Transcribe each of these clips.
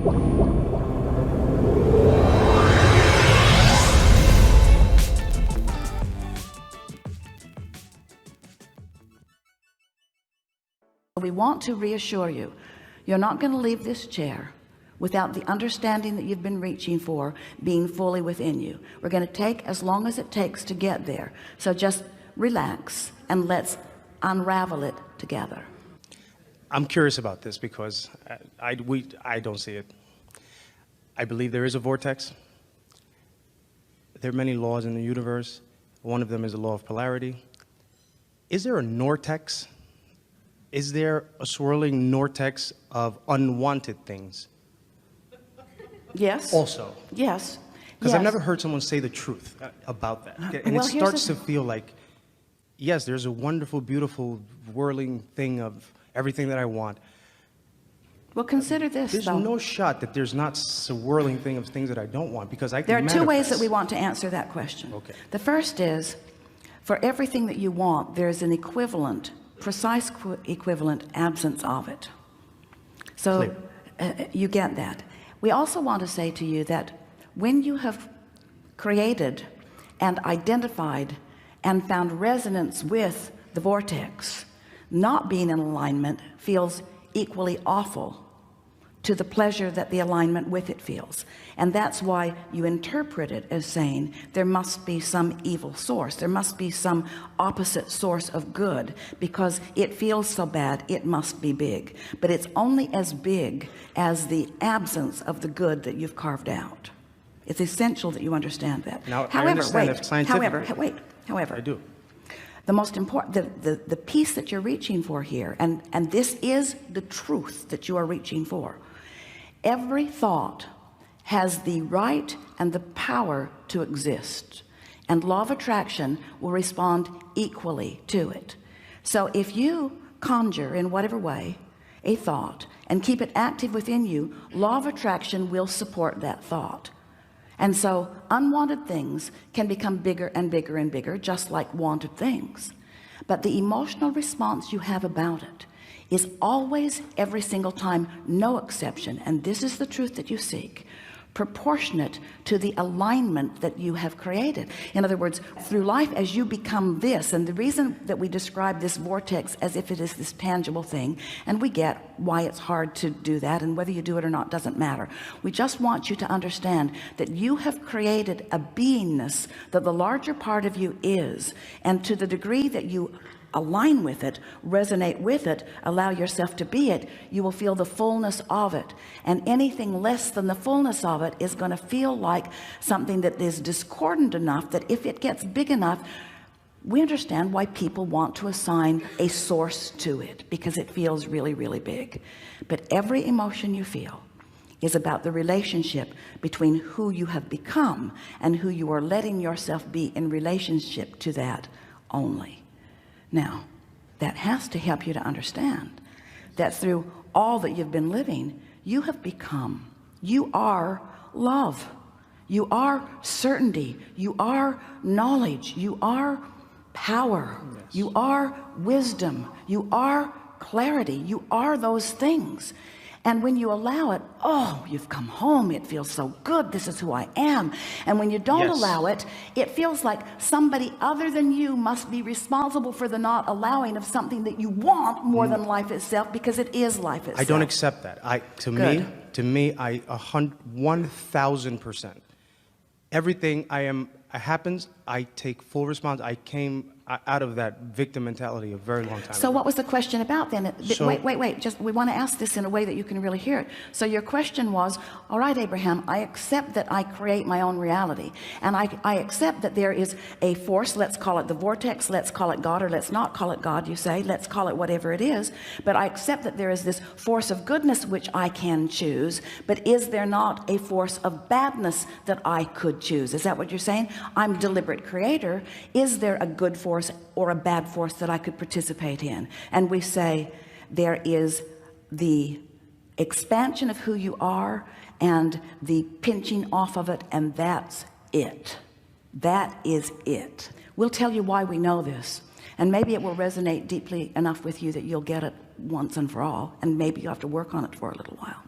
We want to reassure you, you're not going to leave this chair without the understanding that you've been reaching for being fully within you. We're going to take as long as it takes to get there. So just relax and let's unravel it together. I'm curious about this because I don't see it. I believe there is a vortex. There are many laws in the universe. One of them is the law of polarity. Is there a nortex? Is there a swirling nortex of unwanted things? Yes. Also. Yes. Because yes. I've never heard someone say the truth about that. And well, it starts to feel like, yes, there's a wonderful, beautiful, whirling thing of everything that I want. Well, consider this, There's though. no shot that there's not a whirling thing of things that I don't want, because I can There are manifest. two ways that we want to answer that question. Okay. The first is, for everything that you want, there's an equivalent, precise equivalent absence of it. So you get that. We also want to say to you that when you have created and identified and found resonance with the vortex, not being in alignment feels equally awful to the pleasure that the alignment with it feels. And that's why you interpret it as saying there must be some evil source, there must be some opposite source of good, because it feels so bad it must be big. But it's only as big as the absence of the good that you've carved out. It's essential that you understand that. Now, however, I understand if scientifically. However, I do. the most important, the piece that you're reaching for here, and this is the truth that you are reaching for. Every thought has the right and the power to exist, and law of attraction will respond equally to it. So if you conjure in whatever way a thought and keep it active within you, law of attraction will support that thought. And so unwanted things can become bigger and bigger and bigger, just like wanted things. But the emotional response you have about it is always, every single time, no exception, and this is the truth that you seek, proportionate to the alignment that you have created. In other words, through life, as you become this, and the reason that we describe this vortex as if it is this tangible thing, and we get why it's hard to do that, and whether you do it or not doesn't matter. We just want you to understand that you have created a beingness that the larger part of you is, and to the degree that you align with it, resonate with it, allow yourself to be it, you will feel the fullness of it. And anything less than the fullness of it is going to feel like something that is discordant enough that if it gets big enough, we understand why people want to assign a source to it, because it feels really, really big. But every emotion you feel is about the relationship between who you have become and who you are letting yourself be in relationship to that only. Now, that has to help you to understand that through all that you've been living, you have become, you are love, you are certainty, you are knowledge, you are power, yes. You are wisdom, you are clarity, you are those things. And when you allow it, oh, you've come home, it feels so good, this is who I am. And when you don't allow it, it feels like somebody other than you must be responsible for the not allowing of something that you want more than life itself, because it is life itself. I don't accept that. To me, 1000%. Everything happens, I take full response. I came out of that victim mentality a very long time ago. What was the question about then? So, wait, just we want to ask this in a way that you can really hear it. So your question was, all right, Abraham, I accept that I create my own reality, and I accept that there is a force, let's call it the vortex, let's call it God, or let's not call it God, you say, let's call it whatever it is, but I accept that there is this force of goodness which I can choose. But is there not a force of badness that I could choose? Is that what you're saying? I'm deliberate creator. Is there a good force or a bad force that I could participate in? And we say there is the expansion of who you are and the pinching off of it, and that's it. That is it. We'll tell you why we know this, and maybe it will resonate deeply enough with you that you'll get it once and for all, and maybe you have to work on it for a little while.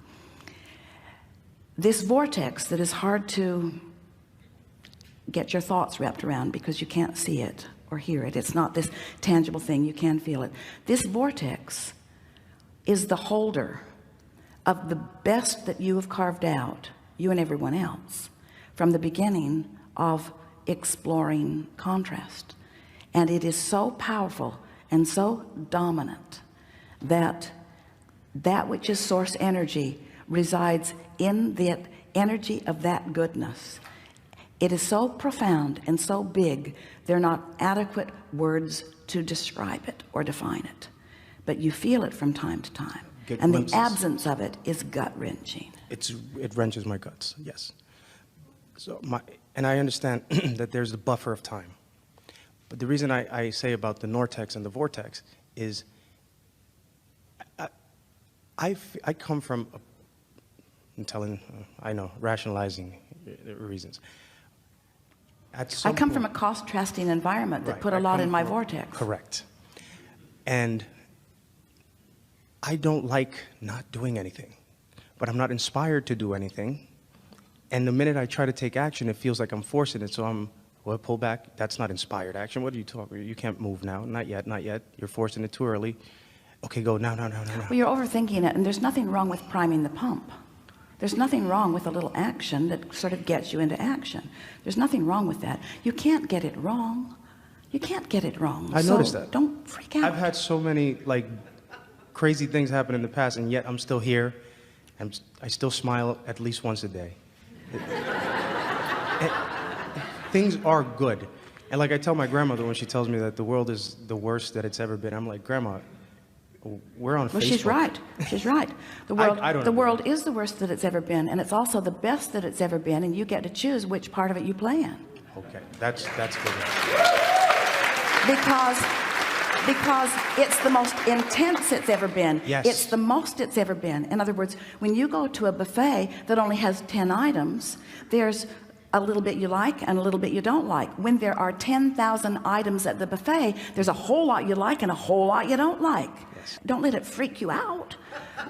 this vortex that is hard to get your thoughts wrapped around because you can't see it or hear it. It's not this tangible thing. You can feel it. This vortex is the holder of the best that you have carved out, you and everyone else, from the beginning of exploring contrast. And it is so powerful and so dominant that that which is source energy resides in the energy of that goodness. It is so profound and so big, they're not adequate words to describe it or define it, but you feel it from time to time. And the absence of it is gut-wrenching. It wrenches my guts, yes. So and I understand that there's a buffer of time. But the reason I say about the nortex and the vortex is I come from, rationalizing reasons. I come from a contrasting environment that put a lot in my vortex. Correct. And I don't like not doing anything, but I'm not inspired to do anything. And the minute I try to take action, it feels like I'm forcing it. So pull back. That's not inspired action. What are you talking about? You can't move now. Not yet, not yet. You're forcing it too early. Okay, go now. Well, you're overthinking it, and there's nothing wrong with priming the pump. There's nothing wrong with a little action that sort of gets you into action. There's nothing wrong with that. You can't get it wrong. You can't get it wrong. I noticed that. Don't freak out. I've had so many crazy things happen in the past, and yet I'm still here, and I still smile at least once a day. Things are good. And like I tell my grandmother when she tells me that the world is the worst that it's ever been, I'm like, Grandma, we're on Facebook. Well, she's right. She's right. The world, I don't the know. world is the worst that it's ever been, and it's also the best that it's ever been, and you get to choose which part of it you play in. Okay, that's good. Because it's the most intense it's ever been. Yes. It's the most it's ever been. In other words, when you go to a buffet that only has 10 items, there's a little bit you like and a little bit you don't like. When there are 10,000 items at the buffet, there's a whole lot you like and a whole lot you don't like. Yes. Don't let it freak you out.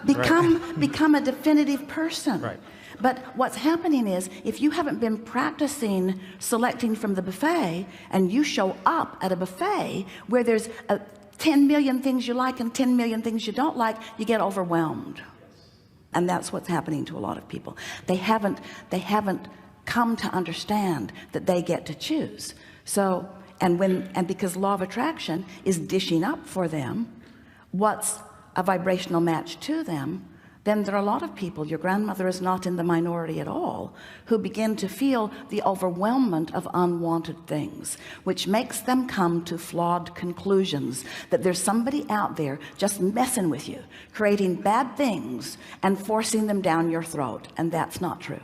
Become a definitive person. Right. But what's happening is, if you haven't been practicing selecting from the buffet, and you show up at a buffet where there's 10 million things you like and 10 million things you don't like, you get overwhelmed. And that's what's happening to a lot of people. They haven't come to understand that they get to choose. So, and because law of attraction is dishing up for them what's a vibrational match to them, then there are a lot of people, your grandmother is not in the minority at all, who begin to feel the overwhelmment of unwanted things, which makes them come to flawed conclusions that there's somebody out there just messing with you, creating bad things and forcing them down your throat. And that's not true.